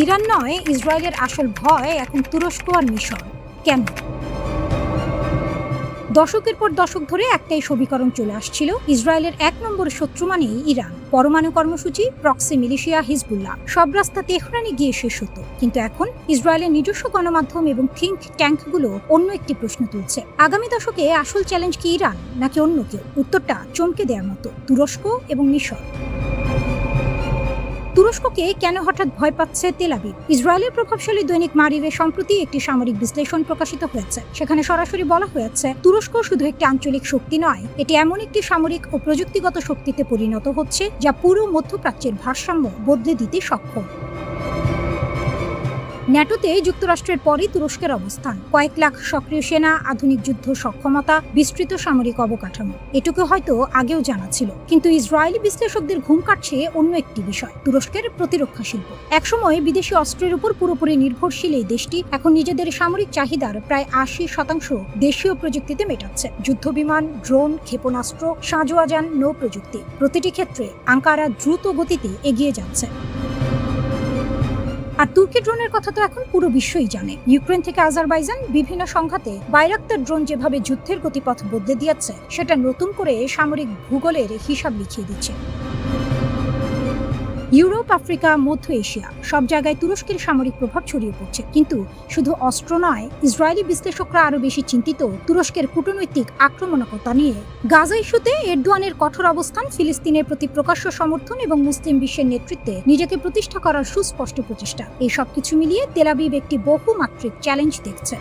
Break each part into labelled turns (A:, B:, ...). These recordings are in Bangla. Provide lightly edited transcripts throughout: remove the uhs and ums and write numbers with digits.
A: ইরান নয়, ইসরায়েলের আসল ভয় এখন তুরস্ক আর মিশর। কেন? দশকের পর দশক ধরে একটাই সমীকরণ চলে আসছিল, ইসরায়েলের ১ নম্বর শত্রু মানেই ইরান। পরমাণু কর্মসূচি, প্রক্সি মিলিশিয়া, হিজবুল্লাহ, সব রাস্তা তেহরানে গিয়ে শেষ হতো। কিন্তু এখন ইসরায়েলের নিজস্ব গণমাধ্যম এবং থিঙ্ক ট্যাঙ্কগুলো অন্য একটি প্রশ্ন তুলছে। আগামী দশকে আসল চ্যালেঞ্জ কি ইরান নাকি অন্য কেউ? উত্তরটা চমকে দেওয়ার মতো, তুরস্ক এবং মিশর। তুরস্ককে কেন হঠাৎ ভয় পাচ্ছে তেল আবিব? ইসরায়েলের প্রভাবশালী দৈনিক মারিরে সম্প্রতি একটি সামরিক বিশ্লেষণ প্রকাশিত হয়েছে। সেখানে সরাসরি বলা হয়েছে, তুরস্ক শুধু একটি আঞ্চলিক শক্তি নয়, এটি এমন একটি সামরিক ও প্রযুক্তিগত শক্তিতে পরিণত হচ্ছে যা পুরো মধ্যপ্রাচ্যের ভারসাম্য বদলে দিতে সক্ষম। ন্যাটোতে যুক্তরাষ্ট্রের পরই তুরস্কের অবস্থান। কয়েক লাখ সক্রিয় সেনা, আধুনিক যুদ্ধ সক্ষমতা, বিস্তৃত সামরিক অবকাঠামো, এটুকু হয়তো আগেও জানা ছিল। কিন্তু ইসরায়েলি বিশ্লেষকদের ঘুম কাটছে অন্য একটি বিষয়, তুরস্কের প্রতিরক্ষা শিল্প। একসময় বিদেশি অস্ত্রের উপর পুরোপুরি নির্ভরশীল এই দেশটি এখন নিজেদের সামরিক চাহিদার প্রায় ৮০% দেশীয় প্রযুক্তিতে মেটাচ্ছে। যুদ্ধবিমান, ড্রোন, ক্ষেপণাস্ত্র, সাঁজোয়াজান, নৌ প্রযুক্তি, প্রতিটি ক্ষেত্রে আঙ্কারা দ্রুত গতিতে এগিয়ে যাচ্ছে। আর তুর্কি ড্রোনের কথা তো এখন পুরো বিশ্বই জানে। ইউক্রেন থেকে আজারবাইজান, বিভিন্ন সংঘাতে বাইরাক্তার ড্রোন যেভাবে যুদ্ধের গতিপথ বদলে দিয়েছে, সেটা নতুন করে সামরিক ভূগোলের হিসাব লিখিয়ে দিচ্ছে। ইউরোপ, আফ্রিকা, মধ্য এশিয়া সব জায়গায় তুরস্কের সামরিক প্রভাব ছড়িয়ে পড়ছে। কিন্তু শুধু অস্ত্র নয়, ইসরায়েলি বিশ্লেষকরা আরো বেশি চিন্তিত তুরস্কের কূটনৈতিক আক্রমণাত্মকতা নিয়ে। গাজা ইস্যুতে এরদোয়ানের কঠোর অবস্থান, ফিলিস্তিনের প্রতি প্রকাশ্য সমর্থন এবং মুসলিম বিশ্বের নেতৃত্বে নিজেকে প্রতিষ্ঠা করার সুস্পষ্ট প্রচেষ্টা, এই সবকিছু মিলিয়ে তেল আবিব একটি বহুমাত্রিক চ্যালেঞ্জ দেখছে।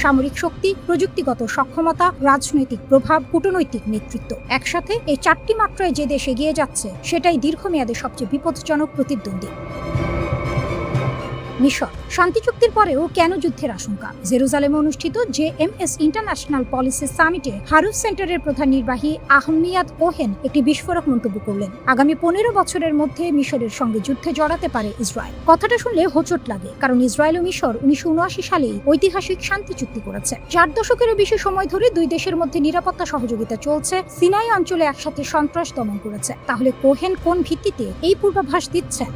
A: সামরিক শক্তি, প্রযুক্তিগত সক্ষমতা, রাজনৈতিক প্রভাব, কূটনৈতিক নেতৃত্ব, একসাথে এই ৪টি মাত্রায় যে দেশ এগিয়ে যাচ্ছে, সেটাই দীর্ঘমেয়াদে সবচেয়ে বিপজ্জনক প্রতিদ্বন্দ্বী। মিশর শান্তি চুক্তির পরেও কেন যুদ্ধের আশঙ্কা? জেরুজালেমে অনুষ্ঠিত JMS ইন্টারন্যাশনাল পলিসি সামিটে হারুস সেন্টারের প্রধান নির্বাহী আহমিয়াদ কোহেন একটি বিস্ফোরক মন্তব্য করলেন। আগামী ১৫ বছরের মধ্যে মিশরের সঙ্গে যুদ্ধে জড়াতে পারে ইসরায়েল। কথাটা শুনলে হোঁচট লাগে, কারণ ইসরায়েল ও মিশর ১৯৭৯ সালেই ঐতিহাসিক শান্তি চুক্তি করেছে। ৪ দশকেরও বেশি সময় ধরে দুই দেশের মধ্যে নিরাপত্তা সহযোগিতা চলছে, সিনাই অঞ্চলে একসাথে সন্ত্রাস দমন করেছে। তাহলে কোহেন কোন ভিত্তিতে এই পূর্বাভাস দিচ্ছেন?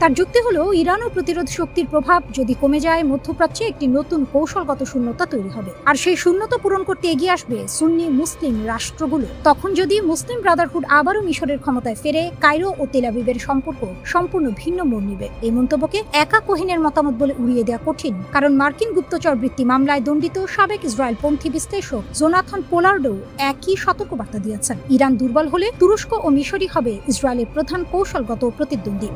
A: তার যুক্তি হলো, ইরান ও প্রতিরোধ শক্তির প্রভাব যদি কমে যায়, মধ্যপ্রাচ্যে একটি নতুন কৌশলগত শূন্যতা তৈরি হবে। আর সেই শূন্যতা পূরণ করতে এগিয়ে আসবে সুন্নি মুসলিম রাষ্ট্রগুলো। তখন যদি মুসলিম ব্রাদারহুড আবারও মিশরের ক্ষমতায় ফেরে, কায়রো ও তেল আবিবের সম্পর্ক সম্পূর্ণ ভিন্ন মোড় নেবে। এই মন্তব্যকে একা কোহেনের মতামত বলে উড়িয়ে দেওয়া কঠিন, কারণ মার্কিন গুপ্তচর বৃত্তি মামলায় দণ্ডিত সাবেক ইসরায়েলপন্থী বিশ্লেষক জোনাথন পোলার্ডও একই সতর্কবার্তা দিয়েছেন। ইরান দুর্বল হলে তুরস্ক ও মিশরই হবে ইসরায়েলের প্রধান কৌশলগত প্রতিদ্বন্দ্বী।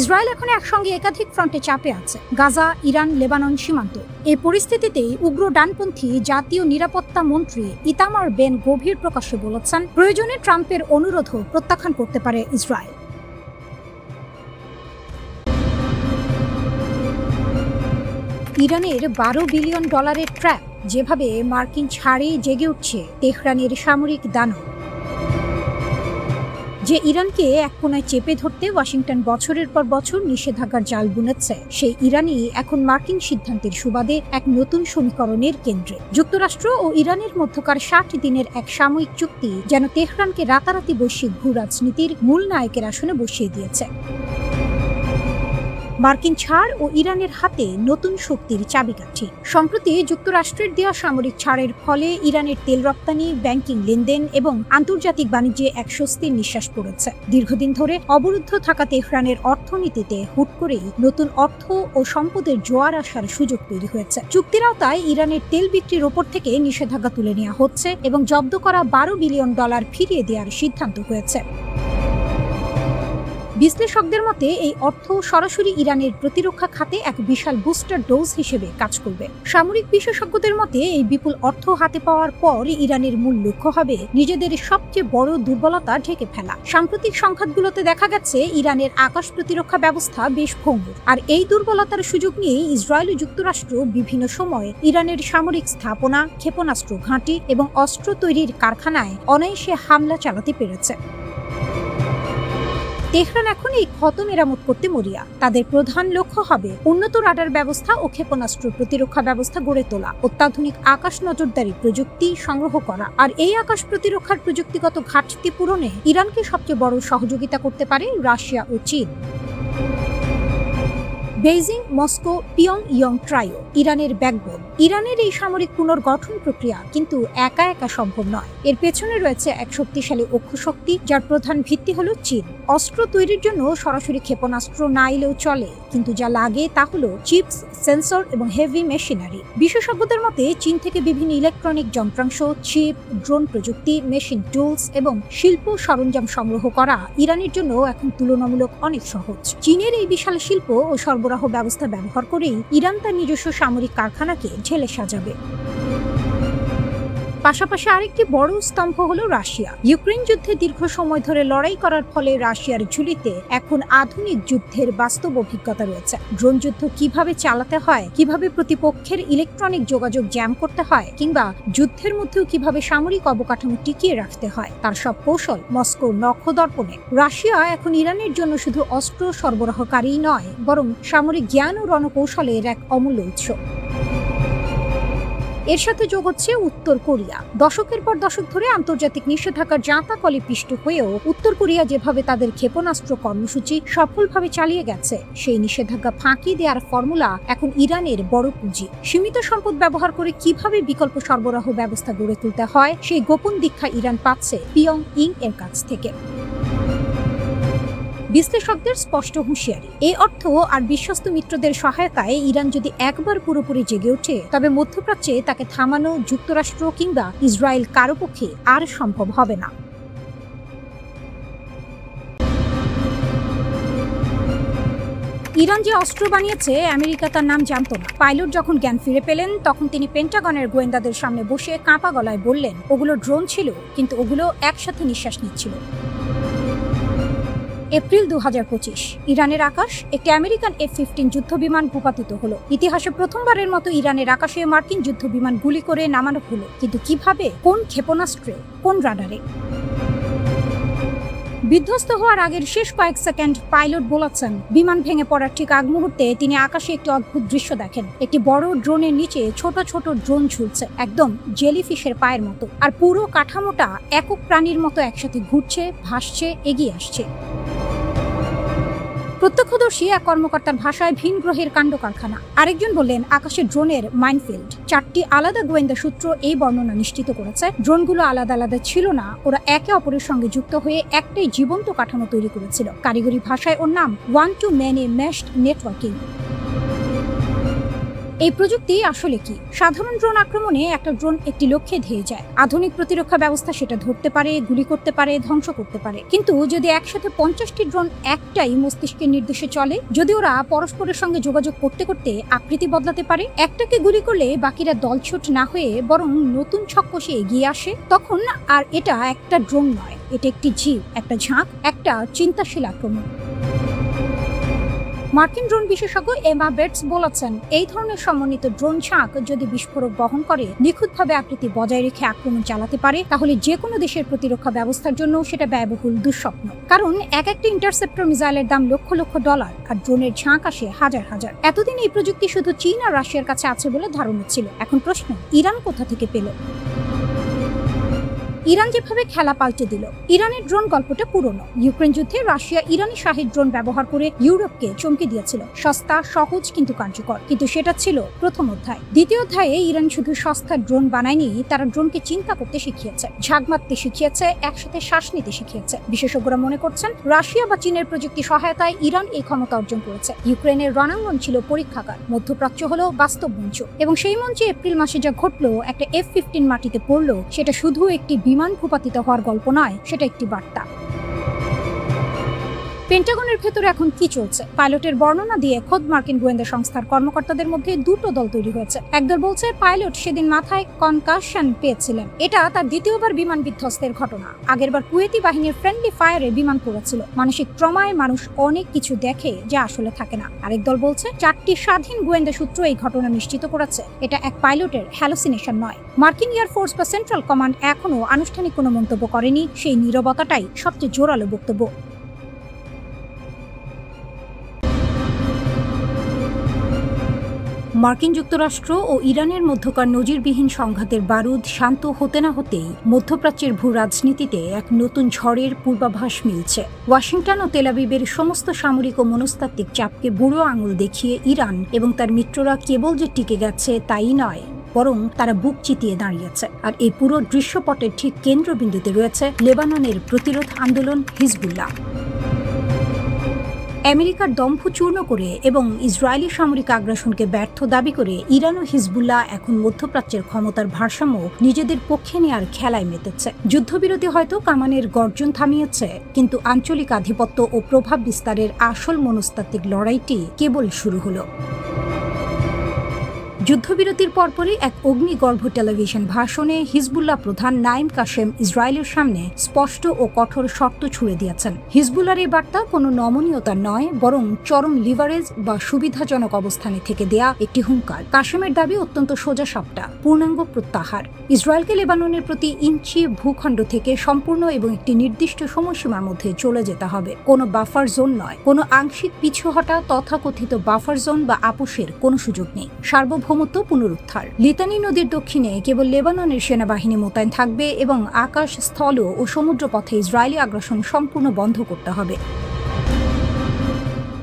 A: ইসরায়েল এখন একসঙ্গে একাধিক ফ্রন্টে চাপে আছে, গাজা, ইরান, লেবানন সীমান্ত। এই পরিস্থিতিতেই উগ্র ডানপন্থী জাতীয় নিরাপত্তা মন্ত্রী ইতামার বেন গভীর প্রকাশ্যে বলেছেন, প্রয়োজনে ট্রাম্পের অনুরোধও প্রত্যাখ্যান করতে পারে ইসরায়েল। ইরানের $12 বিলিয়ন ট্র্যাপ, যেভাবে মার্কিন ছাড়েই জেগে উঠছে তেহরানের সামরিক দানব। যে ইরানকে এক কোনায় চেপে ধরতে ওয়াশিংটন বছরের পর বছর নিষেধাজ্ঞার জাল বুনেছে, সেই ইরানই এখন মার্কিন সিদ্ধান্তের সুবাদে এক নতুন সমীকরণের কেন্দ্রে। যুক্তরাষ্ট্র ও ইরানের মধ্যকার ৬০ দিনের এক সাময়িক চুক্তি যেন তেহরানকে রাতারাতি বৈশ্বিক ভূ রাজনীতির মূল নায়কের আসনে বসিয়ে দিয়েছে। মার্কিন ছাড় ও ইরানের হাতে নতুন শক্তির চাবিকাঠি। সম্প্রতি যুক্তরাষ্ট্রের দেওয়া সামরিক ছাড়ের ফলে ইরানের তেল রপ্তানি, ব্যাংকিং লেনদেন এবং আন্তর্জাতিক বাণিজ্যে এক স্বস্তির নিঃশ্বাস পড়েছে। দীর্ঘদিন ধরে অবরুদ্ধ থাকা তেহরানের অর্থনীতিতে হুট করেই নতুন অর্থ ও সম্পদের জোয়ার আসার সুযোগ তৈরি হয়েছে। চুক্তির আওতায় ইরানের তেল বিক্রির ওপর থেকে নিষেধাজ্ঞা তুলে নেওয়া হচ্ছে এবং জব্দ করা $12 বিলিয়ন ফিরিয়ে দেওয়ার সিদ্ধান্ত হয়েছে। বিশ্লেষকদের মতে এই অর্থ সরাসরি ইরানের প্রতিরক্ষা খাতে এক বিশাল বুস্টার ডোজ হিসেবে কাজ করবে। সামরিক বিশেষজ্ঞদের মতে এই বিপুল অর্থ হাতে পাওয়ার পর ইরানের মূল লক্ষ্য হবে নিজেদের সবচেয়ে বড় দুর্বলতা ঢেকে ফেলা। সাম্প্রতিক সংঘাতগুলোতে দেখা গেছে ইরানের আকাশ প্রতিরক্ষা ব্যবস্থা বেশ ভঙ্গুর, আর এই দুর্বলতার সুযোগ নিয়েই ইসরায়েল ও যুক্তরাষ্ট্র বিভিন্ন সময় ইরানের সামরিক স্থাপনা, ক্ষেপণাস্ত্র ঘাঁটি এবং অস্ত্র তৈরির কারখানায় অনায়াসে হামলা চালাতে পেরেছে। তেহরান এখন এই ক্ষত মেরামত করতে মরিয়া। তাদের প্রধান লক্ষ্য হবে উন্নত রাডার ব্যবস্থা ও ক্ষেপণাস্ত্র প্রতিরক্ষা ব্যবস্থা গড়ে তোলা, অত্যাধুনিক আকাশ নজরদারি প্রযুক্তি সংগ্রহ করা। আর এই আকাশ প্রতিরক্ষার প্রযুক্তিগত ঘাটতি পূরণে ইরানকে সবচেয়ে বড় সহযোগিতা করতে পারে রাশিয়া ও চীন। বেইজিং, মস্কো, পিয়ংইয়ং ট্রাইও ইরানের ব্যাকবোন। ইরানের এই সামরিক পুনর্গঠন প্রক্রিয়া কিন্তু একা একা সম্ভব নয়। এর পেছনে রয়েছে এক শক্তিশালী অক্ষশক্তি, যার প্রধান ভিত্তি হলো চীন। অস্ত্র তৈরির জন্য সরাসরি ক্ষেপণাস্ত্র না এলেও চলে, কিন্তু যা লাগে তা হলো চিপস, সেন্সর এবং হেভি মেশিনারি। বিশেষজ্ঞদের মতে চীন থেকে বিভিন্ন ইলেকট্রনিক যন্ত্রাংশ, চিপ, ড্রোন প্রযুক্তি, মেশিন টুলস এবং শিল্প সরঞ্জাম সংগ্রহ করা ইরানের জন্য এখন তুলনামূলক অনেক সহজ। চীনের এই বিশাল শিল্প ও সরবরাহ ব্যবস্থা ব্যবহার করেই ইরান তার নিজস্ব সামরিক কারখানাকে ঢেলে সাজাবে। পাশাপাশি আরেকটি বড় স্তম্ভ হলো রাশিয়া। ইউক্রেন যুদ্ধে দীর্ঘ সময় ধরে লড়াই করার ফলে রাশিয়ার ঝুলিতে এখন আধুনিক যুদ্ধের বাস্তব অভিজ্ঞতা রয়েছে। ড্রোন যুদ্ধ কিভাবে চালাতে হয়, কিভাবে প্রতিপক্ষের ইলেকট্রনিক যোগাযোগ জ্যাম করতে হয়, কিংবা যুদ্ধের মধ্যেও কিভাবে সামরিক অবকাঠামো টিকিয়ে রাখতে হয়, তার সব কৌশল মস্কোর নখদর্পণে। রাশিয়া এখন ইরানের জন্য শুধু অস্ত্র সরবরাহকারী নয়, বরং সামরিক জ্ঞান ও রণকৌশলের এক অমূল্য উৎস। এর সাথে যোগ হচ্ছে উত্তর কোরিয়া। দশকের পর দশক ধরে আন্তর্জাতিক নিষেধাজ্ঞার জাঁতাকলে পিষ্ট হয়েও উত্তর কোরিয়া যেভাবে তাদের ক্ষেপণাস্ত্র কর্মসূচি সফলভাবে চালিয়ে গেছে, সেই নিষেধাজ্ঞা ফাঁকি দেওয়ার ফর্মুলা এখন ইরানের বড় পুঁজি। সীমিত সম্পদ ব্যবহার করে কিভাবে বিকল্প সরবরাহ ব্যবস্থা গড়ে তুলতে হয়, সেই গোপন দীক্ষা ইরান পাচ্ছে পিয়ংইয়ং এর কাছ থেকে। বিশ্লেষকদের স্পষ্ট হুঁশিয়ারি, এই অর্থ আর বিশ্বস্ত মিত্রদের সহায়তায় ইরান যদি একবার পুরোপুরি জেগে ওঠে, তবে মধ্যপ্রাচ্যে তাকে থামানো যুক্তরাষ্ট্র কিংবা ইসরায়েল কারো পক্ষে আর সম্ভব হবে না। ইরান যে অস্ত্র বানিয়েছে আমেরিকা তার নাম জানতো না। পাইলট যখন জ্ঞান ফিরে পেলেন, তখন তিনি পেন্টাগনের গোয়েন্দাদের সামনে বসে কাঁপা গলায় বললেন, ওগুলো ড্রোন ছিল, কিন্তু ওগুলো একসাথে নিঃশ্বাস নিচ্ছিল। এপ্রিল 2025 ইরানের আকাশ একটি আমেরিকান F-15 যুদ্ধবিমান ভূপাতিত হলো। ইতিহাসে প্রথমবারের মতো ইরানের আকাশে মার্কিন যুদ্ধবিমান গুলি করে নামানো হলো, কিন্তু কিভাবে, কোন ক্ষেপণাস্ত্রে, কোন রাডারে? বিধ্বস্ত হওয়ার আগের শেষ কয়েক সেকেন্ড পাইলট বলেছেন, বিমান ভেঙে পড়ার ঠিক আগ মুহূর্তে তিনি আকাশে একটি অদ্ভুত দৃশ্য দেখেন। একটি বড় ড্রোনের নিচে ছোট ছোট ড্রোন ঝুলছে, একদম জেলিফিশের পায়ের মতো। আর পুরো কাঠামোটা একক প্রাণীর মতো একসাথে ঘুরছে, ভাসছে, এগিয়ে আসছে। প্রত্যক্ষদর্শী এক কর্মকর্তার ভাষায় ভিন গ্রহের কাণ্ড কারখানা। আরেকজন বললেন, আকাশের ড্রোনের মাইনফিল্ড। 4টি আলাদা গোয়েন্দা সূত্র এই বর্ণনা নিশ্চিত করেছে, ড্রোনগুলো আলাদা আলাদা ছিল না, ওরা একে অপরের সঙ্গে যুক্ত হয়ে একটাই জীবন্ত কাঠামো তৈরি করেছিল। কারিগরি ভাষায় ওর নাম ওয়ান টু মেনি মেশড নেটওয়ার্কিং। এই প্রযুক্তি আসলে কি? সাধারণ ড্রোন আক্রমণে একটা ড্রোন একটি লক্ষ্যে ধেয়ে যায়। আধুনিক প্রতিরক্ষা ব্যবস্থা সেটা ধরতে পারে, গুলি করতে পারে, ধ্বংস করতে পারে। কিন্তু যদি একসাথে 50টি ড্রোন একটাই মস্তিষ্কের নির্দেশে চলে, যদি ওরা পরস্পরের সঙ্গে যোগাযোগ করতে করতে আকৃতি বদলাতে পারে, একটাকে গুলি করলে বাকিরা দলছুট না হয়ে বরং নতুন ছক কষে এগিয়ে আসে, তখন আর এটা একটা ড্রোন নয়, এটা একটি জীব, একটা ঝাঁক, একটা চিন্তাশীল আক্রমণ। মার্কিন ড্রোন বিশেষজ্ঞ এমা বেটস বলেছেন, এই ধরনের সমন্বিত ড্রোন ঝাঁক যদি বিস্ফোরক বহন করে নিখুঁতভাবে আকৃতি বজায় রেখে আক্রমণ চালাতে পারে, তাহলে যে কোনো দেশের প্রতিরক্ষা ব্যবস্থার জন্য সেটা ব্যয়বহুল দুঃস্বপ্ন। কারণ এক একটা ইন্টারসেপ্টর মিসাইলের দাম লক্ষ লক্ষ ডলার, আর ড্রোনের ঝাঁক আসে হাজার হাজার। এতদিন এই প্রযুক্তি শুধু চীন আর রাশিয়ার কাছে আছে বলে ধারণা ছিল। এখন প্রশ্ন, ইরান কোথা থেকে পেল? ইরান যেভাবে খেলা পাল্টে দিল। ইরানের ড্রোন গল্পটা পুরনো। ইউক্রেন যুদ্ধে রাশিয়া ইরানি শাহী ড্রোন ব্যবহার করে ইউরোপকে চমকে দিয়েছিল। সস্তা, সহজ কিন্তু কার্যকর। কিন্তু সেটা ছিল প্রথম অধ্যায়। দ্বিতীয় অধ্যায়ে ইরান শুধু সস্তা ড্রোন বানায়নি, তারা ড্রোনকে চিন্তা করতে শিখিয়েছে, ঝাঁক মারতে শিখিয়েছে, একসাথে শ্বাস নিতে শিখিয়েছে। বিশেষজ্ঞরা মনে করছেন, রাশিয়া বা চীনের প্রযুক্তি সহায়তায় ইরান এই ক্ষমতা অর্জন করেছে। ইউক্রেনের রণাঙ্গন ছিল পরীক্ষাগার, মধ্যপ্রাচ্য হলো বাস্তব মঞ্চ। এবং সেই মঞ্চে এপ্রিল মাসে যা ঘটলো, একটা F-15 মাটিতে পড়লো, সেটা শুধু একটি বিমান ভূপাতিত হওয়ার গল্প নয়, সেটা একটি বার্তা। পেন্টাগনের ভেতরে এখন কি চলছে? পাইলটের বর্ণনা দিয়ে খোদ মার্কিন গোয়েন্দা সংস্থার কর্মকর্তাদের মধ্যে দুটো দল তৈরি হয়েছে। একদল বলছে পাইলট সেদিন মাথায় কনকাশন পেয়েছিলেন, এটা তার দ্বিতীয়বার বিমান বিধ্বস্তের ঘটনা। আগেরবার কুয়েতি বাহিনীর ফ্রেন্ডলি ফায়ারে বিমান পড়েছিল। মানসিক ট্রমায় মানুষ অনেক কিছু দেখে যা আসলে থাকে না। আরেক দল বলছে 4টি স্বাধীন গোয়েন্দা সূত্র এই ঘটনা নিশ্চিত করেছে, এটা এক পাইলটের হ্যালুসিনেশন নয়। মার্কিন এয়ারফোর্স বা সেন্ট্রাল কমান্ড এখনো আনুষ্ঠানিক কোনো মন্তব্য করেনি। সেই নীরবতাটাই সবচেয়ে জোরালো বক্তব্য। মার্কিন যুক্তরাষ্ট্র ও ইরানের মধ্যকার নজিরবিহীন সংঘাতের বারুদ শান্ত হতে না হতেই মধ্যপ্রাচ্যের ভূ রাজনীতিতে এক নতুন ঝড়ের পূর্বাভাস মিলছে। ওয়াশিংটন ও তেল আবিবের সমস্ত সামরিক ও মনস্তাত্ত্বিক চাপকে বুড়ো আঙুল দেখিয়ে ইরান এবং তার মিত্ররা কেবল যে টিকে গেছে তাই নয়, বরং তারা বুক চিতিয়ে দাঁড়িয়েছে। আর এই পুরো দৃশ্যপটের ঠিক কেন্দ্রবিন্দুতে রয়েছে লেবাননের প্রতিরোধ আন্দোলন হিজবুল্লাহ। আমেরিকার দম্ভ চূর্ণ করে এবং ইসরায়েলি সামরিক আগ্রাসনকে ব্যর্থ দাবি করে ইরান ও হিজবুল্লাহ এখন মধ্যপ্রাচ্যের ক্ষমতার ভারসাম্য নিজেদের পক্ষে নেয়ার খেলায় মেতেছে। যুদ্ধবিরতি হয়তো কামানের গর্জন থামিয়েছে, কিন্তু আঞ্চলিক আধিপত্য ও প্রভাব বিস্তারের আসল মনস্তাত্ত্বিক লড়াইটি কেবল শুরু হলো। যুদ্ধবিরতির পরপরই এক অগ্নিগর্ভ টেলিভিশন ভাষণে হিজবুল্লাহ প্রধান নাইম কাশেম ইসরায়েলের সামনে স্পষ্ট ও কঠোর শর্ত ছুড়ে দিয়েছেন। হিজবুল্লাহর এই বার্তা কোনো নমনীয়তা নয়, বরং চরম লিভারেজ বা সুবিধাজনক অবস্থানে থেকে দেয়া একটি হুঙ্কার। কাশেমের দাবি অত্যন্ত সোজাসাপটা, পূর্ণাঙ্গ প্রত্যাহার। ইসরায়েলকে লেবাননের প্রতি ইঞ্চি ভূখণ্ড থেকে সম্পূর্ণ এবং একটি নির্দিষ্ট সময়সীমার মধ্যে চলে যেতে হবে। কোনো বাফার জোন নয়, কোনো আংশিক পিছু হটা, তথাকথিত বাফার জোন বা আপোষের কোনো সুযোগ নেই। সার্বভৌমত্ব পুনরুদ্ধার। লিতানি নদীর দক্ষিণে কেবল লেবাননের সেনাবাহিনী মোতায়েন থাকবে এবং আকাশ, স্থল ও সমুদ্র পথে ইসরায়েলি আগ্রাসন সম্পূর্ণ বন্ধ করতে হবে।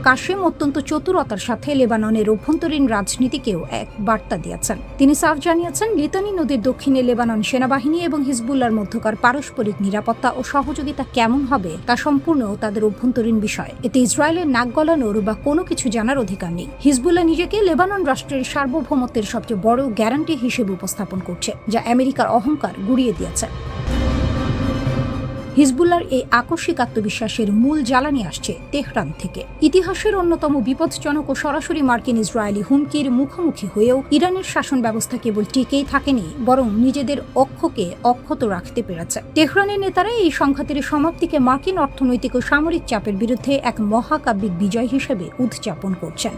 A: কাশেম অত্যন্ত চতুরতার সাথে লেবাননের অভ্যন্তরীণ রাজনীতিকেও এক বার্তা দিয়েছেন। তিনি সাফ জানিয়েছেন, লিতানি নদীর দক্ষিণে লেবানন সেনাবাহিনী এবং হিজবুল্লাহর মধ্যকার পারস্পরিক নিরাপত্তা ও সহযোগিতা কেমন হবে তা সম্পূর্ণ তাদের অভ্যন্তরীণ বিষয়। এতে ইসরায়েলের নাক গলানোর বা কোনো কিছু জানার অধিকার নেই। হিজবুল্লাহ নিজেকে লেবানন রাষ্ট্রের সার্বভৌমত্বের সবচেয়ে বড় গ্যারান্টি হিসেবে উপস্থাপন করছে, যা আমেরিকার অহংকার গুড়িয়ে দিয়েছে। হিজবুল্লাহর এই আকস্মিক আত্মবিশ্বাসের মূল জ্বালানি আসছে তেহরান থেকে। ইতিহাসের অন্যতম বিপজ্জনক ও সরাসরি মার্কিন ইসরায়েলি হুমকির মুখোমুখি হয়েও ইরানের শাসন ব্যবস্থা কেবল টিকেই থাকেনি, বরং নিজেদের অক্ষকে অক্ষত রাখতে পেরেছে। তেহরানের নেতারা এই সংঘাতের সমাপ্তিকে মার্কিন অর্থনৈতিক ও সামরিক চাপের বিরুদ্ধে এক মহাকাব্যিক বিজয় হিসেবে উদযাপন করছেন।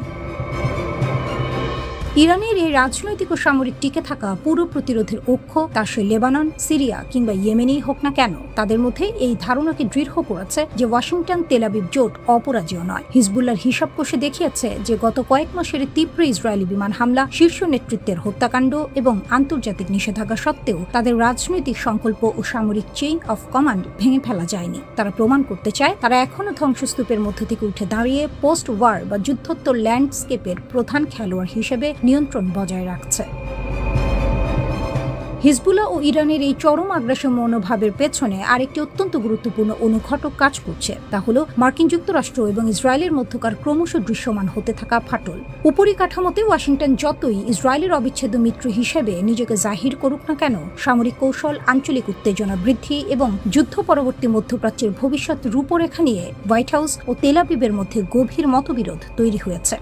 A: ইরানের এই রাজনৈতিক ও সামরিক টিকে থাকা পুরো প্রতিরোধের অক্ষ, তা সে লেবানন, সিরিয়া কিংবা ইয়েমেনেই হোক না কেন, তাদের মধ্যে এই ধারণাকে দৃঢ় করেছে যে ওয়াশিংটন তেল আবিব জোট অপরাজেয় নয়। হিজবুল্লাহর হিসাব কষে দেখিয়েছে যে গত কয়েক মাসের তীব্র ইসরায়েলি বিমান হামলা, শীর্ষ নেতৃত্বের হত্যাকাণ্ড এবং আন্তর্জাতিক নিষেধাজ্ঞা সত্ত্বেও তাদের রাজনৈতিক সংকল্প ও সামরিক চেইন অফ কমান্ড ভেঙে ফেলা যায়নি। তারা প্রমাণ করতে চায় তারা এখনও ধ্বংসস্তূপের মধ্য থেকে উঠে দাঁড়িয়ে পোস্ট ওয়ার বা যুদ্ধোত্তর ল্যান্ডস্কেপের প্রধান খেলোয়াড় হিসেবে নিয়ন্ত্রণ বজায় রাখছে। হিজবুল্লাহ ও ইরানের এই চরম আগ্রাসী মনোভাবের পেছনে আরেকটি অত্যন্ত গুরুত্বপূর্ণ অনুঘটক কাজ করছে, তা হলো মার্কিন যুক্তরাষ্ট্র এবং ইসরায়েলের মধ্যকার ক্রমশ দৃশ্যমান হতে থাকা ফাটল। উপরিকাঠামোতে ওয়াশিংটন যতই ইসরায়েলের অবিচ্ছেদ্য মিত্র হিসেবে নিজেকে জাহির করুক না কেন, সামরিক কৌশল, আঞ্চলিক উত্তেজনা বৃদ্ধি এবং যুদ্ধ পরবর্তী মধ্যপ্রাচ্যের ভবিষ্যৎ রূপরেখা নিয়ে হোয়াইট হাউস ও তেল আবিবের মধ্যে গভীর মতবিরোধ তৈরি হয়েছে।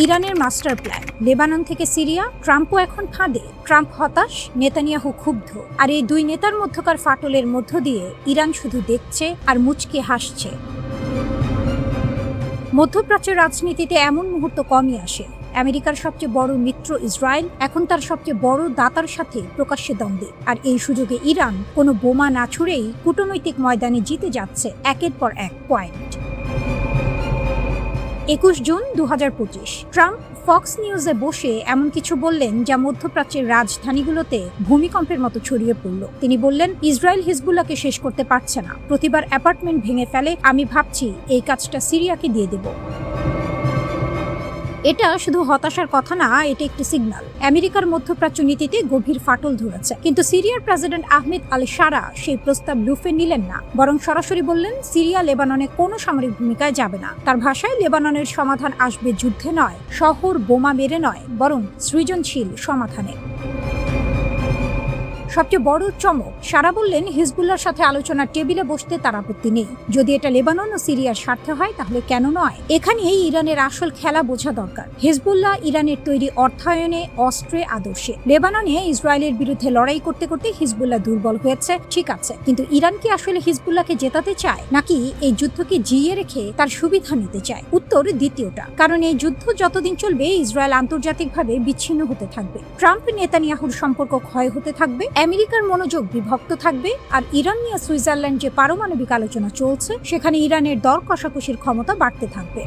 A: ইরানের মাস্টার প্ল্যান, লেবানন থেকে সিরিয়া, ট্রাম্পও এখন ফাঁদে। ট্রাম্প হতাশ, নেতানিয়াহু ক্ষুব্ধ। আর এই দুই নেতার মধ্যকার ফাটলের মধ্য দিয়ে ইরান শুধু দেখছে আর মুচকি হাসছে। মধ্যপ্রাচ্যের রাজনীতিতে এমন মুহূর্ত কমই আসে। আমেরিকার সবচেয়ে বড় মিত্র ইসরায়েল এখন তার সবচেয়ে বড় দাতার সাথে প্রকাশ্যে দ্বন্দ্বে। আর এই সুযোগে ইরান কোনো বোমা না ছুড়েই কূটনৈতিক ময়দানে জিতে যাচ্ছে একের পর এক পয়েন্ট। 21 জুন 2025 ট্রাম্প ফক্স নিউজে বসে এমন কিছু বললেন যা মধ্যপ্রাচ্যের রাজধানীগুলোতে ভূমিকম্পের মতো ছড়িয়ে পড়ল। তিনি বললেন, ইসরায়েল হিজবুল্লাহকে শেষ করতে পারছে না, প্রতিবার অ্যাপার্টমেন্ট ভেঙে ফেলে, আমি ভাবছি এই কাজটা সিরিয়াকে দিয়ে দেব। এটা শুধু হতাশার কথা না, এটা একটি সিগন্যাল। আমেরিকার মধ্যপ্রাচ্য নীতিতে গভীর ফাটল ধরেছে, কিন্তু সিরিয়ার প্রেসিডেন্ট আহমেদ আল শারা সেই প্রস্তাব লুফে নিলেন না, বরং সরাসরি বললেন সিরিয়া লেবাননে কোনো সামরিক ভূমিকায় যাবে না। তার ভাষায় লেবাননের সমাধান আসবে যুদ্ধে নয়, শহর বোমা মেরে নয়, বরং সৃজনশীল সমাধানে। সবচেয়ে বড় চমক, শারা বললেন হিজবুল্লাহর সাথে আলোচনার টেবিলে বসতে তার আপত্তি নেই, যদি এটা লেবানন ও সিরিয়ার স্বার্থে হয় তাহলে কেন নয়। এখানেই ইরানের আসল খেলা বোঝা দরকার। হিজবুল্লাহ ইরানের তৈরি অর্থায়নে, অস্ত্রে, আদর্শে। লেবাননে ইসরায়েলের বিরুদ্ধে লড়াই করতে করতে হিজবুল্লাহ দুর্বল হয়েছে, ঠিক আছে, কিন্তু ইরান কি আসলে হিজবুল্লাহকে জেতাতে চায়, নাকি এই যুদ্ধকে জিইয়ে রেখে তার সুবিধা নিতে চায়? উত্তর দ্বিতীয়টা, কারণ এই যুদ্ধ যতদিন চলবে ইসরায়েল আন্তর্জাতিকভাবে বিচ্ছিন্ন হতে থাকবে। ট্রাম্প নেতানিয়াহুর সম্পর্ক ক্ষয় হতে থাকবে, আমেরিকার মনোযোগ বিভক্ত থাকবে, আর ইরান নিয়ে সুইজারল্যান্ড যে পারমাণবিক আলোচনা চলছে সেখানে ইরানের দর কষাকষির ক্ষমতা বাড়তে থাকবে।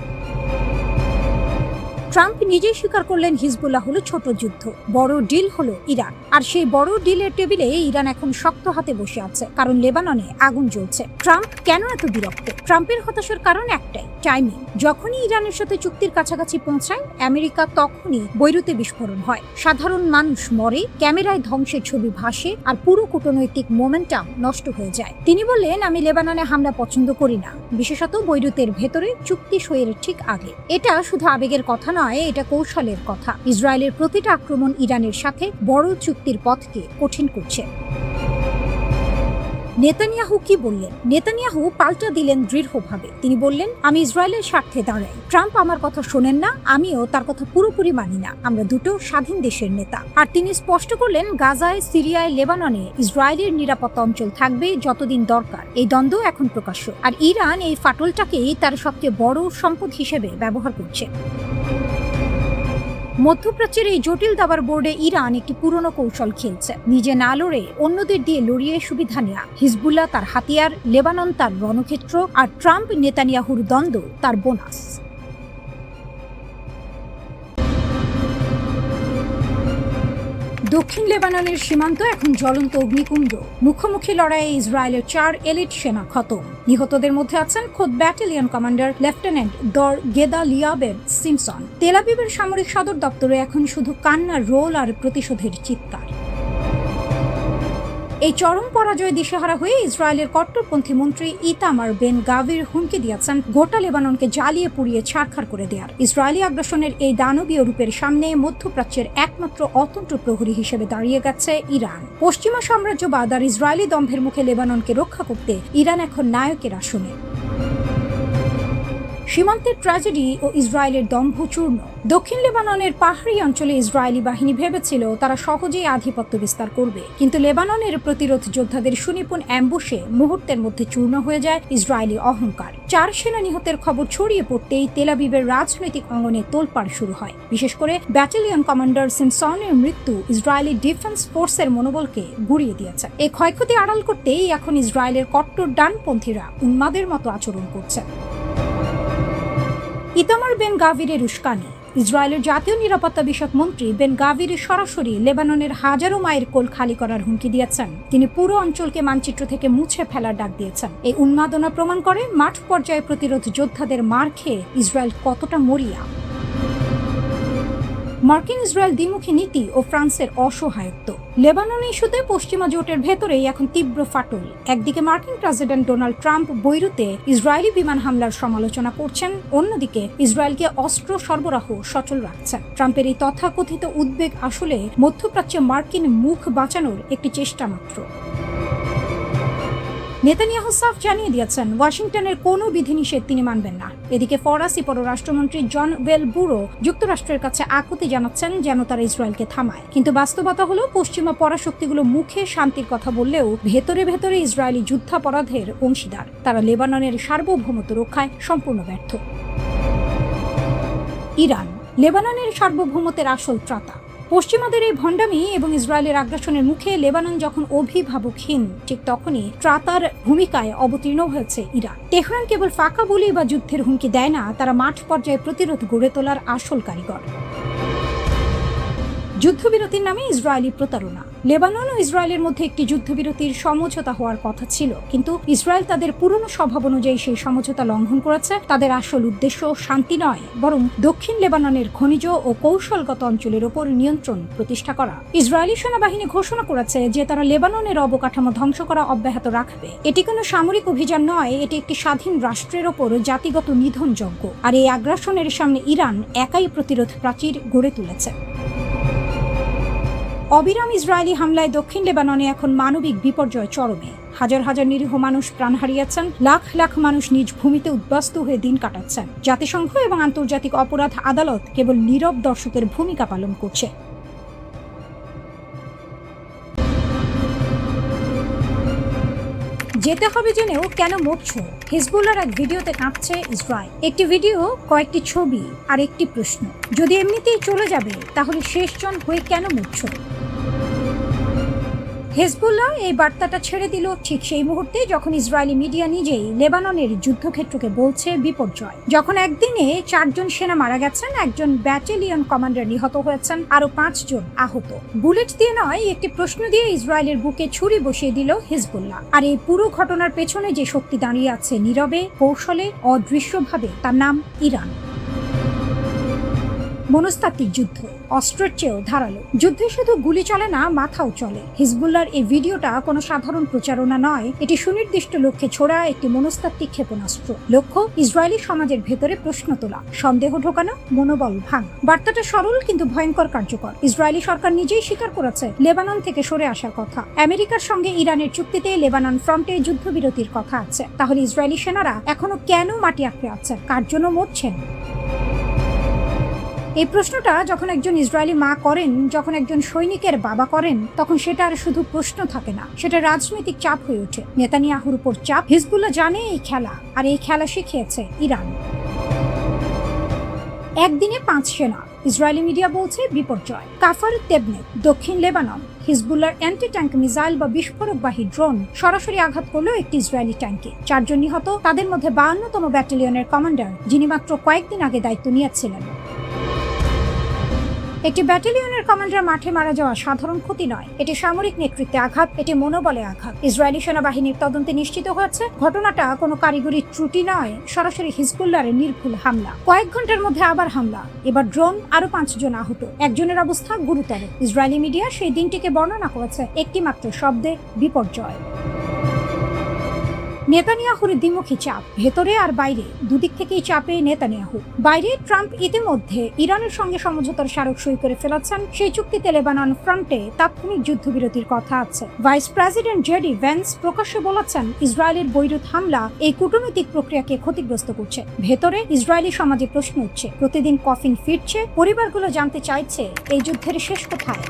A: ট্রাম্প নিজেই স্বীকার করলেন হিজবুল্লাহ হলো ছোট যুদ্ধ, বড় ডিল হলো ইরান। আর সেই বড় ডিলের টেবিলে ইরান এখন শক্ত হাতে বসে আছে, কারণ লেবাননে আগুন জ্বলছে। ট্রাম্প কেন এত বিরক্ত? ট্রাম্পের হতাশার কারণ একটাই, টাইমিং। যখনই ইরানের সাথে চুক্তির কাছাকাছি পৌঁছায় আমেরিকা, তখনই বৈরুতে বিস্ফোরণ হয়, সাধারণ মানুষ মরে, ক্যামেরায় ধ্বংসের ছবি ভাসে, আর পুরো কূটনৈতিক মোমেন্টাম নষ্ট হয়ে যায়। তিনি বললেন, আমি লেবাননে হামলা পছন্দ করি না, বিশেষত বৈরুতের ভেতরে চুক্তি সইয়ের ঠিক আগে। এটা শুধু আবেগের কথা নয়, এটা কৌশলের কথা। ইসরায়েলের প্রতিটা আক্রমণ ইরানের সাথে বড় চুক্তির পথকে কঠিন করছে। নেতানিয়াহু কি বললেন? নেতানিয়াহু পাল্টা দিলেন দৃঢ়ভাবে। তিনি বললেন, আমি ইসরায়েলের স্বার্থে দাঁড়াই। ট্রাম্প আমার কথা শোনেন না, আমিও তার কথা পুরোপুরি মানি না। আমরা দুটো স্বাধীন দেশের নেতা। আর তিনি স্পষ্ট করলেন, গাজায়, সিরিয়ায়, লেবাননে ইসরায়েলের নিরাপত্তা অঞ্চল থাকবে যতদিন দরকার। এই দ্বন্দ্ব এখন প্রকাশ্য, আর ইরান এই ফাটলটাকেই তার সবচেয়ে বড় সম্পদ হিসেবে ব্যবহার করছে। মধ্যপ্রাচ্যের এই জটিল দাবার বোর্ডে ইরান একটি পুরনো কৌশল খেলছে, নিজে না লড়ে অন্যদের দিয়ে লড়িয়ে সুবিধা নেয়া। হিজবুল্লাহ তার হাতিয়ার, লেবানন তার রণক্ষেত্র, আর ট্রাম্প নেতানিয়াহুর দ্বন্দ্ব তার বোনাস। দক্ষিণ লেবাননের সীমান্ত এখন জ্বলন্ত অগ্নিকুণ্ড। মুখোমুখি লড়াইয়ে ইসরায়েলের 4 এলিট সেনা খতম। নিহতদের মধ্যে আছেন খোদ ব্যাটালিয়ন কমান্ডার লেফটেন্যান্ট দর গেদালিয়াবের সিমসন। তেল আবিবের সামরিক সদর দপ্তরে এখন শুধু কান্নার রোল আর প্রতিশোধের চিৎকার। এই চরম পরাজয় দিশেহারা হয়ে ইসরায়েলের কট্টরপন্থী মন্ত্রী ইতামার বেন গাভির হুমকি দিয়েছেন গোটা লেবাননকে জ্বালিয়ে পুড়িয়ে ছারখার করে দেওয়ার। ইসরায়েলি আগ্রাসনের এই দানবীয় রূপের সামনে মধ্যপ্রাচ্যের একমাত্র অতন্ত্র প্রহরী হিসেবে দাঁড়িয়ে গেছে ইরান। পশ্চিমা সাম্রাজ্যবাদ আর ইসরায়েলি দম্ভের মুখে লেবাননকে রক্ষা করতে ইরান এখন নায়কের আসনে। সীমান্তের ট্র্যাজেডি ও ইসরায়েলের দম্ভ চূর্ণ। দক্ষিণ লেবাননের পাহাড়ি অঞ্চলে ইসরায়েলি বাহিনী ভেবেছিল তারা সহজেই আধিপত্য বিস্তার করবে, কিন্তু লেবাননের প্রতিরোধ যোদ্ধাদের সুনিপুণ অ্যাম্বুশে মুহূর্তের মধ্যে চূর্ণ হয়ে যায় ইসরায়েলি অহংকার। 4 সেনা নিহতের খবর ছড়িয়ে পড়তেই তেল আবিবের রাজনৈতিক অঙ্গনে তোলপাড় শুরু হয়। বিশেষ করে ব্যাটালিয়ন কমান্ডার সিমসনের মৃত্যু ইসরায়েলি ডিফেন্স ফোর্সের মনোবলকে গুঁড়িয়ে দিয়েছে। এই ক্ষয়ক্ষতি আড়াল করতেই এখন ইসরায়েলের কট্টর ডানপন্থীরা উন্মাদের মতো আচরণ করছে। ইতামার বেন গাভিরের উস্কানি। ইসরায়েলের জাতীয় নিরাপত্তা বিষয়ক মন্ত্রী বেন গাভির সরাসরি লেবাননের হাজারো মায়ের কোল খালি করার হুমকি দিয়েছেন। তিনি পুরো অঞ্চলকে মানচিত্র থেকে মুছে ফেলার ডাক দিয়েছেন। এই উন্মাদনা প্রমাণ করে মাঠ পর্যায়ে প্রতিরোধ যোদ্ধাদের মার খেয়ে ইসরায়েল কতটা মরিয়া। মার্কিন ইসরায়েল দ্বিমুখী নীতি ও ফ্রান্সের অসহায়ত্ব। লেবানন ইস্যুতে পশ্চিমা জোটের ভেতরেই এখন তীব্র ফাটল। একদিকে মার্কিন প্রেসিডেন্ট ডোনাল্ড ট্রাম্প বৈরুতে ইসরায়েলি বিমান হামলার সমালোচনা করছেন, অন্যদিকে ইসরায়েলকে অস্ত্র সরবরাহ সচল রাখছেন। ট্রাম্পের এই তথাকথিত উদ্বেগ আসলে মধ্যপ্রাচ্যে মার্কিন মুখ বাঁচানোর একটি চেষ্টা মাত্র। নেতানিয়াহু সাফ জানিয়ে দিয়েছেন ওয়াশিংটনের কোনো বিধিনিষেধ তিনি মানবেন না। এদিকে ফরাসি পররাষ্ট্রমন্ত্রী জন ওয়েল বুরো যুক্তরাষ্ট্রের কাছে আকুতি জানাচ্ছেন যেন তারা ইসরায়েলকে থামায়। কিন্তু বাস্তবতা হলো পশ্চিমা পরাশক্তিগুলো মুখে শান্তির কথা বললেও ভেতরে ভেতরে ইসরায়েলি যুদ্ধাপরাধের অংশীদার। তারা লেবাননের সার্বভৌমত্ব রক্ষায় সম্পূর্ণ ব্যর্থ। ইরান লেবাননের সার্বভৌমত্বের আসল ত্রাতা। পশ্চিমাদের এই ভণ্ডামি এবং ইসরায়েলের আগ্রাসনের মুখে লেবানন যখন অভিভাবকহীন, ঠিক তখনই ত্রাতার ভূমিকায় অবতীর্ণ হয়েছে ইরান। তেহরান কেবল ফাঁকা বলি বা যুদ্ধের হুমকি দেয় না, তারা মাঠ পর্যায়ে প্রতিরোধ গড়ে তোলার আসল কারিগর। যুদ্ধবিরতির নামে ইসরায়েলি প্রতারণা। লেবানন ও ইসরায়েলের মধ্যে একটি যুদ্ধবিরতির সমঝোতা হওয়ার কথা ছিল, কিন্তু ইসরায়েল তাদের পুরনো স্বভাব অনুযায়ী সেই সমঝোতা লঙ্ঘন করেছে। তাদের আসল উদ্দেশ্য শান্তি নয়, বরং দক্ষিণ লেবাননের খনিজ ও কৌশলগত অঞ্চলের ওপর নিয়ন্ত্রণ প্রতিষ্ঠা করা। ইসরায়েলি সেনাবাহিনী ঘোষণা করেছে যে তারা লেবাননের অবকাঠামো ধ্বংস করা অব্যাহত রাখবে। এটি কোনো সামরিক অভিযান নয়, এটি একটি স্বাধীন রাষ্ট্রের ওপর জাতিগত নিধনযজ্ঞ। আর এই আগ্রাসনের সামনে ইরান একাই প্রতিরোধ প্রাচীর গড়ে তুলেছে। অবিরাম ইসরায়েলি হামলায় দক্ষিণ লেবাননে এখন মানবিক বিপর্যয় চরমে। হাজার হাজার নিরীহ মানুষ প্রাণ হারিয়েছেন, লাখ লাখ মানুষ নিজ ভূমিতে উদ্বাস্তু হয়ে দিন কাটাচ্ছেন। জাতিসংঘ এবং আন্তর্জাতিক অপরাধ আদালত কেবল নীরব দর্শকের ভূমিকা পালন করছে। যেতে হবে জেনেও কেন মরছ? হিজবুল্লাহর এক ভিডিওতে কাঁপছে ইসরায়েল। একটি ভিডিও, কয়েকটি ছবি আর একটি প্রশ্ন। যদি এমনিতেই চলে যাবে তাহলে শেষজন হয়ে কেন মরছ? হেজবুল্লাহ এই বার্তাটা ছেড়ে দিল ঠিক সেই মুহূর্তে যখন ইসরায়েলি মিডিয়া নিজেই লেবাননের যুদ্ধক্ষেত্রকে বলছে বিপর্যয়, যখন একদিনে 4 জন সেনা মারা গেছেন, একজন ব্যাটালিয়ন কমান্ডার নিহত হয়েছেন, আরো 5 জন আহত। বুলেট দিয়ে নয়, একটি প্রশ্ন দিয়ে ইসরায়েলের বুকে ছুরি বসিয়ে দিল হিজবুল্লাহ। আর এই পুরো ঘটনার পেছনে যে শক্তি দাঁড়িয়ে আছে নীরবে, কৌশলে, অদৃশ্যভাবে, তার নাম ইরান। মনস্তাত্ত্বিক যুদ্ধ, অস্ত্রের চেয়েও ধারালো। যুদ্ধে শুধু গুলি চলে না, মাথাও চলে। হিজবুল্লাহর এই ভিডিওটা কোনো সাধারণ প্রচারণা নয়, এটি সুনির্দিষ্ট লক্ষ্যে ছোড়া একটি মনস্তাত্ত্বিক ক্ষেপণাস্ত্র। লক্ষ্য ইসরায়েলি সমাজের ভেতরে প্রশ্ন তোলা, সন্দেহ ঢোকানো, মনোবল ভাঙা। বার্তাটা সরল কিন্তু ভয়ঙ্কর কার্যকর। ইসরায়েলি সরকার নিজেই স্বীকার করেছে লেবানন থেকে সরে আসার কথা। আমেরিকার সঙ্গে ইরানের চুক্তিতে লেবানন ফ্রন্টে যুদ্ধবিরতির কথা আছে। তাহলে ইসরায়েলি সেনারা এখনো কেন মাটি আঁকড়ে আছেন? কার জন্য মরছেন? এই প্রশ্নটা যখন একজন ইসরায়েলি মা করেন, যখন একজন সৈনিকের বাবা করেন, তখন সেটা আর শুধু প্রশ্ন থাকে না, সেটা রাজনৈতিক চাপ হয়ে ওঠে। নেতানিয়াহুর উপর চাপ। হিজবুল্লাহ জানে এই খেলা, আর এই খেলা শিখিয়েছে ইরান। একদিনে 5 সেনা, ইসরায়েলি মিডিয়া বলছে বিপর্যয়। কাফার তেবনেত, দক্ষিণ লেবানন। হিজবুল্লাহর অ্যান্টি ট্যাঙ্ক মিসাইল বা বিস্ফোরকবাহী ড্রোন সরাসরি আঘাত করলো একটি ইসরায়েলি ট্যাঙ্কে। 4 জন নিহত, তাদের মধ্যে 52তম ব্যাটালিয়নের কমান্ডার, যিনি মাত্র কয়েকদিন আগে দায়িত্ব নিয়েছিলেন। একটি ব্যাটালিয়নের কমান্ডার মাঠে মারা যাওয়া সাধারণ ক্ষতি নয়, এটি সামরিক নেতৃত্বে আঘাত, এটি মনোবলে আঘাত। ইসরায়েলি সেনাবাহিনীর তদন্তে নিশ্চিত হয়েছে ঘটনাটা কোনো কারিগরি ত্রুটি নয়, সরাসরি হিজবুল্লাহর নির্ভুল হামলা। কয়েক ঘন্টার মধ্যে আবার হামলা, এবার ড্রোন, আরো 5 জন আহত, একজনের অবস্থা গুরুতর। ইসরায়েলি মিডিয়া সেই দিনটিকে বর্ণনা করেছে একটি মাত্র শব্দে, বিপর্যয়। নেতানিয়াহুর দ্বিমুখী চাপ, ভেতরে আর বাইরে, দুদিক থেকেই চাপে নেতানিয়াহু। বাইরে ট্রাম্প ইতিমধ্যে ইরানের সঙ্গে সমঝোতার স্মারক সই করে ফেলেছেন, সেই চুক্তিতে লেবানন ফ্রন্টে তাৎক্ষণিক যুদ্ধবিরতির কথা আছে। ভাইস প্রেসিডেন্ট জেডি ভ্যান্স প্রকাশ্যে বলেছেন ইসরায়েলের বৈরুত হামলা এই কূটনৈতিক প্রক্রিয়াকে ক্ষতিগ্রস্ত করছে। ভেতরে ইসরায়েলি সমাজে প্রশ্ন উঠছে, প্রতিদিন কফিন ফিরছে, পরিবারগুলো জানতে চাইছে এই যুদ্ধের শেষ কোথায়।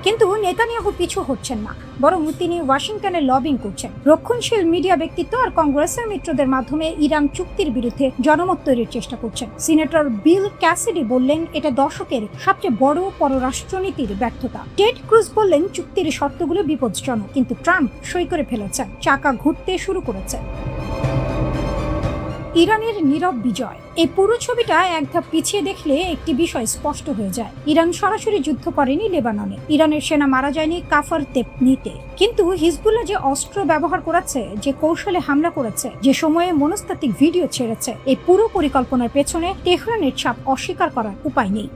A: কিন্তু নেতানিয়াহু পিছু হচ্ছেন না, বরং তিনি ওয়াশিংটনে লবিং করছেন। রক্ষণশীল মিডিয়া ব্যক্তিত্ব আর কংগ্রেসের মিত্রদের মাধ্যমে ইরান চুক্তির বিরুদ্ধে জনমত তৈরির চেষ্টা করছেন। সিনেটর বিল ক্যাসিডি বললেন এটা দশকের সবচেয়ে বড় পররাষ্ট্রনীতির ব্যর্থতা। টেড ক্রুজ বললেন চুক্তির শর্তগুলো বিপজ্জনক, কিন্তু ট্রাম্প সই করে ফেলেছেন, চাকা ঘুরতে শুরু করেছে। ইরানের নীরব বিজয়, এই পুরো ছবিটা এক ধাপ পিছিয়ে দেখলে একটি বিষয় স্পষ্ট হয়ে যায়। ইরান সরাসরি যুদ্ধ করেনি লেবাননে, ইরানের সেনা মারা যায়নি কাফার তেবনিতে, কিন্তু হিজবুল্লাহ যে অস্ত্র ব্যবহার করেছে, যে কৌশলে হামলা করেছে, যে সময়ে মনস্তাত্ত্বিক ভিডিও ছেড়েছে, এই পুরো পরিকল্পনার পেছনে তেহরানের ছাপ অস্বীকার করার উপায় নেই।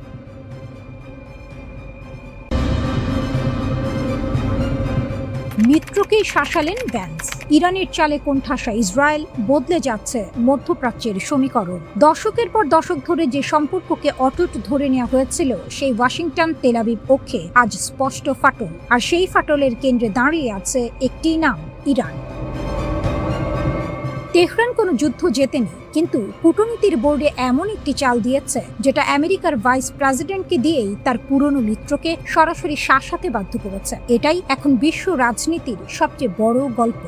A: মিত্রকেই শাসালেন ভ্যান্স। ইরানের চালে কোণঠাসা ইসরায়েল, বদলে যাচ্ছে মধ্যপ্রাচ্যের সমীকরণ। দশকের পর দশক ধরে যে সম্পর্ককে অটুট ধরে নেওয়া হয়েছিল, সেই ওয়াশিংটন তেল-আবিব পক্ষে আজ স্পষ্ট ফাটল। আর সেই ফাটলের কেন্দ্রে দাঁড়িয়ে আছে একটি নাম, ইরান। তেহরান কোনো যুদ্ধ জেতেনি, কিন্তু কূটনীতির বোর্ডে এমন একটি চাল দিয়েছে যেটা আমেরিকার ভাইস প্রেসিডেন্টকে দিয়েই তার পুরনো মিত্রকে সরাসরি শাসাতে বাধ্য করেছে। এটাই এখন বিশ্ব রাজনীতির সবচেয়ে বড় গল্প।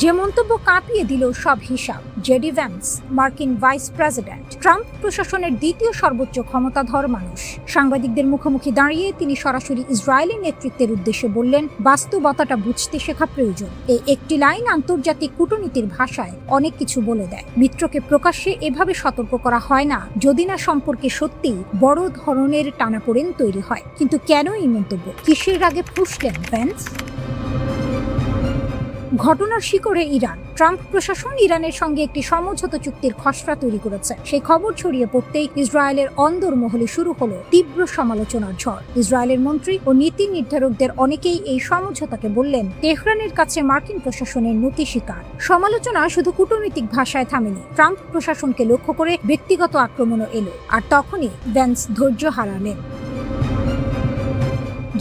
A: যে মন্তব্য কাঁপিয়ে দিল সব হিসাব, জেডি ভ্যান্স, মার্কিন ভাইস প্রেসিডেন্ট, ট্রাম্প প্রশাসনের দ্বিতীয় সর্বোচ্চ ক্ষমতাধর মানুষ। সাংবাদিকদের মুখোমুখি দাঁড়িয়ে তিনি সরাসরি ইসরায়েলি নেতৃত্বের উদ্দেশ্যে বললেন, বাস্তবতাটা বুঝতে শেখা প্রয়োজন। এই একটি লাইন আন্তর্জাতিক কূটনীতির ভাষায় অনেক কিছু বলে দেয়। মিত্রকে প্রকাশ্যে এভাবে সতর্ক করা হয় না যদি না সম্পর্কে সত্যি বড় ধরনের টানাপোড়েন তৈরি হয়। কিন্তু কেন এই মন্তব্য? কিসের আগে ফুঁসলেন ভ্যান্স? ঘটনার শিকড়ে ইরান। ট্রাম্প প্রশাসন ইরানের সঙ্গে একটি সমঝোতা চুক্তির খসড়া তৈরি করেছে। সেই খবর ছড়িয়ে পড়তেই ইসরায়েলের অন্দরমহলে শুরু হলো তীব্র সমালোচনার ঝড়। ইসরায়েলের মন্ত্রী ও নীতি নির্ধারকদের অনেকেই এই সমঝোতাকে বললেন তেহরানের কাছে মার্কিন প্রশাসনের নতি স্বীকার। সমালোচনা শুধু কূটনৈতিক ভাষায় থামেনি, ট্রাম্প প্রশাসনকে লক্ষ্য করে ব্যক্তিগত আক্রমণও এলো। আর তখনই ভ্যান্স ধৈর্য হারালেন।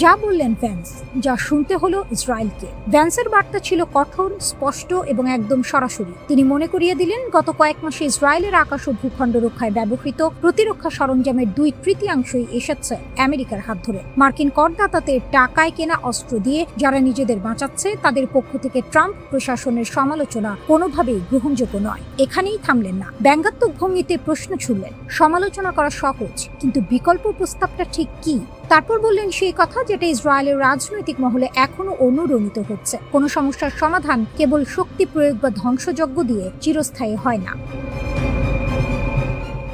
A: যা বললেন ভ্যান্স, যা শুনতে হলো ইসরায়েলকে। ভ্যান্সের বার্তা ছিল কঠোর, স্পষ্ট এবং একদম সরাসরি। তিনি মনে করিয়ে দিলেন গত কয়েক মাসে ইসরায়েলের আকাশ ও ভূখণ্ড রক্ষায় ব্যবহৃত প্রতিরক্ষা সরঞ্জামের 2/3 এসেছে আমেরিকার হাত ধরে। মার্কিন করদাতাদের টাকায় কেনা অস্ত্র দিয়ে যারা নিজেদের বাঁচাচ্ছে, তাদের পক্ষ থেকে ট্রাম্প প্রশাসনের সমালোচনা কোনোভাবেই গ্রহণযোগ্য নয়। এখানেই থামলেন না, ব্যঙ্গাত্মক ভঙ্গিতে প্রশ্ন ছুড়লেন। সমালোচনা করা সহজ, কিন্তু বিকল্প প্রস্তাবটা ঠিক কি তারপর বললেন সেই কথা যেটা ইসরায়েলের রাজনৈতিক মহলে এখনো অনুরণিত হচ্ছে, কোনো সমস্যার সমাধান কেবল শক্তি প্রয়োগ বা ধ্বংসযজ্ঞ দিয়ে চিরস্থায়ী হয় না।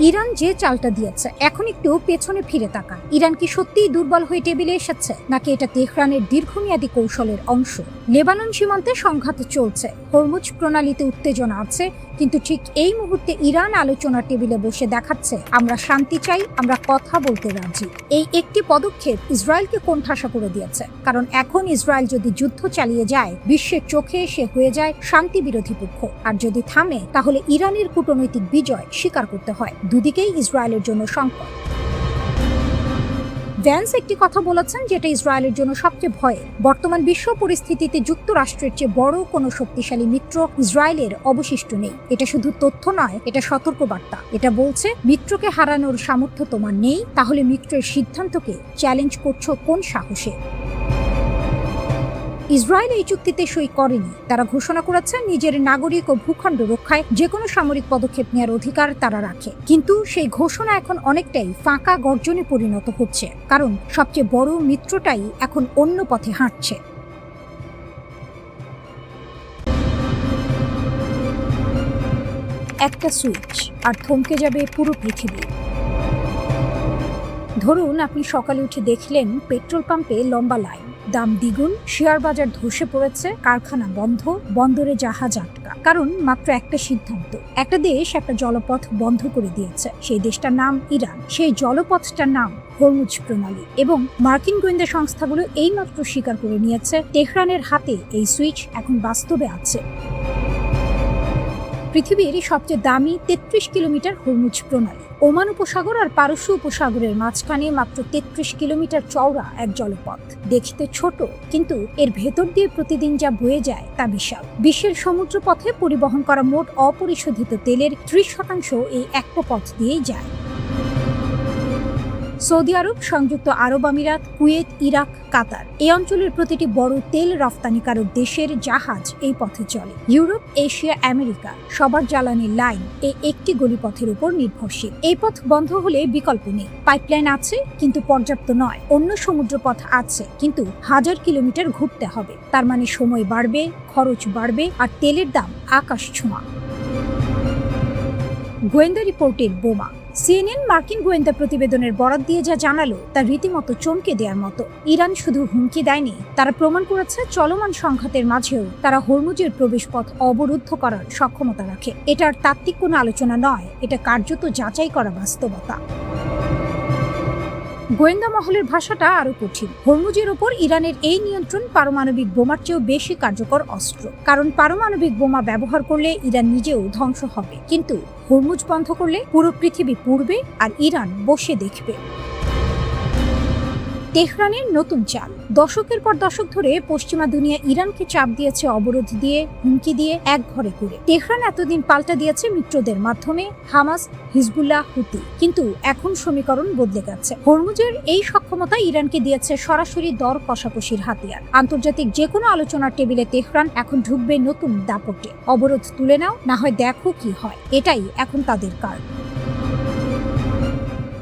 A: ইরান যে চালটা দিয়েছে, এখন একটু পেছনে ফিরে তাকান। ইরান কি সত্যিই দুর্বল হয়ে টেবিলে এসেছে, নাকি এটা তেহরানের দীর্ঘমেয়াদী কৌশলের অংশ? লেবানন সীমান্তে সংঘাত চলছে, হরমুজ প্রণালীতে উত্তেজনা আছে, কিন্তু ঠিক এই মুহূর্তে ইরান আলোচনার টেবিলে বসে দেখাচ্ছে আমরা শান্তি চাই, আমরা কথা বলতে রাজি। এই একটি পদক্ষেপ ইসরায়েলকে কোণঠাসা করে দিয়েছে, কারণ এখন ইসরায়েল যদি যুদ্ধ চালিয়ে যায় বিশ্বের চোখে সে হয়ে যায় শান্তি বিরোধী পক্ষ, আর যদি থামে তাহলে ইরানের কূটনৈতিক বিজয় স্বীকার করতে হয়। দুদিকেই ইসরায়েলের জন্য সংকট। ভ্যান্স একটি কথা বলেছেন যেটা ইসরায়েলের জন্য সবচেয়ে ভয়ের। বর্তমান বিশ্ব পরিস্থিতিতে যুক্তরাষ্ট্রের চেয়ে বড় কোনো শক্তিশালী মিত্র ইসরায়েলের অবশিষ্ট নেই। এটা শুধু তথ্য নয়, এটা সতর্কবার্তা। এটা বলছে মিত্রকে হারানোর সামর্থ্য তোমার নেই, তাহলে মিত্রের সিদ্ধান্তকে চ্যালেঞ্জ করছো কোন সাহসে? ইসরায়েল এই চুক্তিতে সই করেনি। তারা ঘোষণা করেছে নিজের নাগরিক ও ভূখণ্ড রক্ষায় যে কোনো সামরিক পদক্ষেপ নেওয়ার অধিকার তারা রাখে। কিন্তু সেই ঘোষণা এখন অনেকটাই ফাঁকা গর্জনে পরিণত হচ্ছে, কারণ সবচেয়ে বড় মিত্রটাই এখন অন্য পথে হাঁটছে। একটা সুইচ আর থমকে যাবে পুরো পৃথিবী। ধরুন আপনি সকালে উঠে দেখলেন পেট্রোল পাম্পে লম্বা লাইন, দাম দ্বিগুণ, শেয়ার বাজার ধসে পড়েছে, কারখানা বন্ধ, বন্দরে জাহাজ আটকা। কারণ মাত্র একটা সিদ্ধান্ত। একটা দেশ একটা জলপথ বন্ধ করে দিয়েছে। সেই দেশটার নাম ইরান, সেই জলপথটার নাম হরমুজ প্রণালী। এবং মার্কিন গোয়েন্দা সংস্থাগুলো এইমাত্র স্বীকার করে নিয়েছে তেহরানের হাতে এই সুইচ এখন বাস্তবে আছে। পৃথিবীর সবচেয়ে দামি 33 কিলোমিটার হরমুজ প্রণালী, ওমান উপসাগর আর পারস্য উপসাগরের মাঝখানে মাত্র 33 কিলোমিটার চওড়া এক জলপথ। দেখতে ছোট, কিন্তু এর ভেতর দিয়ে প্রতিদিন যা বয়ে যায় তা বিশাল। বিশ্বের সমুদ্রপথে পরিবহন করা মোট অপরিশোধিত তেলের 30% এই একটা পথ দিয়েই যায়। সৌদি আরব, সংযুক্ত আরব আমিরাত, কুয়েত, ইরাক, কাতার, এই অঞ্চলের প্রতিটি বড় তেল রফতানিকারক দেশের জাহাজ এই পথে চলে। ইউরোপ, এশিয়া, আমেরিকা সবার জ্বালানির লাইন এই একটি গলিপথের উপর নির্ভরশীল। এই পথ বন্ধ হলে বিকল্প নেই। পাইপলাইন আছে কিন্তু পর্যাপ্ত নয়। অন্য সমুদ্রপথ আছে কিন্তু 1000 কিলোমিটার ঘুরতে হবে। তার মানে সময় বাড়বে, খরচ বাড়বে, আর তেলের দাম আকাশ ছোঁয়া। গোয়েন্দা রিপোর্টের বোমা। সিএনএন মার্কিন গোয়েন্দা প্রতিবেদনের বরাত দিয়ে যা জানালো তা রীতিমতো চমকে দেওয়ার মতো। ইরান শুধু হুমকি দেয়নি, তারা প্রমাণ করেছে চলমান সংঘাতের মাঝেও তারা হরমুজের প্রবেশপথ অবরুদ্ধ করার সক্ষমতা রাখে। এটার তাত্ত্বিক কোনো আলোচনা নয়, এটা কার্যত যাচাই করা বাস্তবতা। গোয়েন্দা মহলের ভাষাটা আরো কঠিন। হরমুজের ওপর ইরানের এই নিয়ন্ত্রণ পারমাণবিক বোমার চেয়েও বেশি কার্যকর অস্ত্র। কারণ পারমাণবিক বোমা ব্যবহার করলে ইরান নিজেও ধ্বংস হবে, কিন্তু হরমুজ বন্ধ করলে পুরো পৃথিবী পুড়বে আর ইরান বসে দেখবে। তেহরানের নতুন চাল। দশকের পর দশক ধরে পশ্চিমা দুনিয়া ইরানকে চাপ দিয়েছে অবরোধ দিয়ে, হুমকি দিয়ে, এক ঘরে করে। তেহরান এতদিন পাল্টা দিয়েছে মিত্রদের মাধ্যমে, হামাস, হিজবুল্লাহ, হুতি। কিন্তু এখন সমীকরণ বদলে গেছে। হরমুজের এই সক্ষমতা ইরানকে দিয়েছে সরাসরি দর কষাকষির হাতিয়ার। আন্তর্জাতিক যে কোনো আলোচনার টেবিলে তেহরান এখন ঢুকবে নতুন দাপটে। অবরোধ তুলে নাও, না হয় দেখো কি হয়। এটাই এখন তাদের কার্ড।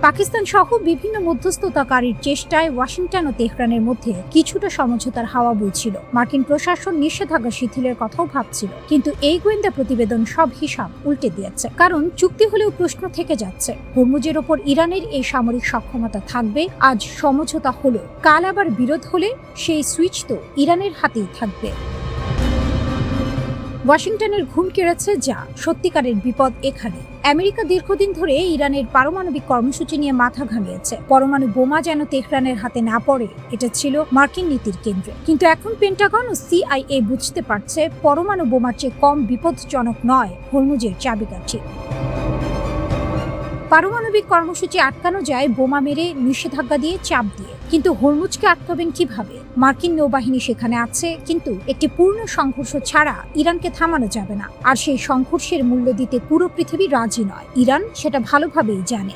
A: পাকিস্তান সহ বিভিন্ন মধ্যস্থতাকারীর চেষ্টায় ওয়াশিংটন ও তেহরানের মধ্যে কিছুটা সমঝোতার হাওয়া বইছিল। মার্কিন প্রশাসন নিষেধাজ্ঞা শিথিলের কথাও ভাবছিল, কিন্তু এই গোয়েন্দা প্রতিবেদন সব হিসাব উল্টে দিয়েছে। কারণ চুক্তি হলেও প্রশ্ন থেকে যাচ্ছে, হরমুজের ওপর ইরানের এই সামরিক সক্ষমতা থাকবে। আজ সমঝোতা হলো, কাল আবার বিরোধ হলে সেই সুইচ তো ইরানের হাতেই থাকবে। ওয়াশিংটনের ঘুম কেড়েছে যা, সত্যিকারের বিপদ এখানে। আমেরিকা দীর্ঘদিন ধরে ইরানের পারমাণবিক কর্মসূচি নিয়ে মাথা ঘামিয়েছে। পরমাণু বোমা যেন তেহরানের হাতে না পড়ে, এটা ছিল মার্কিন নীতির কেন্দ্রে। কিন্তু এখন পেন্টাগন ও সিআইএ বুঝতে পারছে পরমাণু বোমার চেয়ে কম বিপদজনক নয় হরমুজের চাবিকাঠি। পারমাণবিক কর্মসূচি আটকানো যায় বোমা মেরে, নিষেধাজ্ঞা দিয়ে, চাপ দিয়ে। কিন্তু হরমুজকে আটকাবেন কিভাবে? মার্কিন নৌবাহিনী সেখানে আছে, কিন্তু একটি পূর্ণ সংঘর্ষ ছাড়া ইরানকে থামানো যাবে না। আর সেই সংঘর্ষের মূল্য দিতে পুরো পৃথিবী রাজি নয়। ইরান সেটা ভালোভাবেই জানে।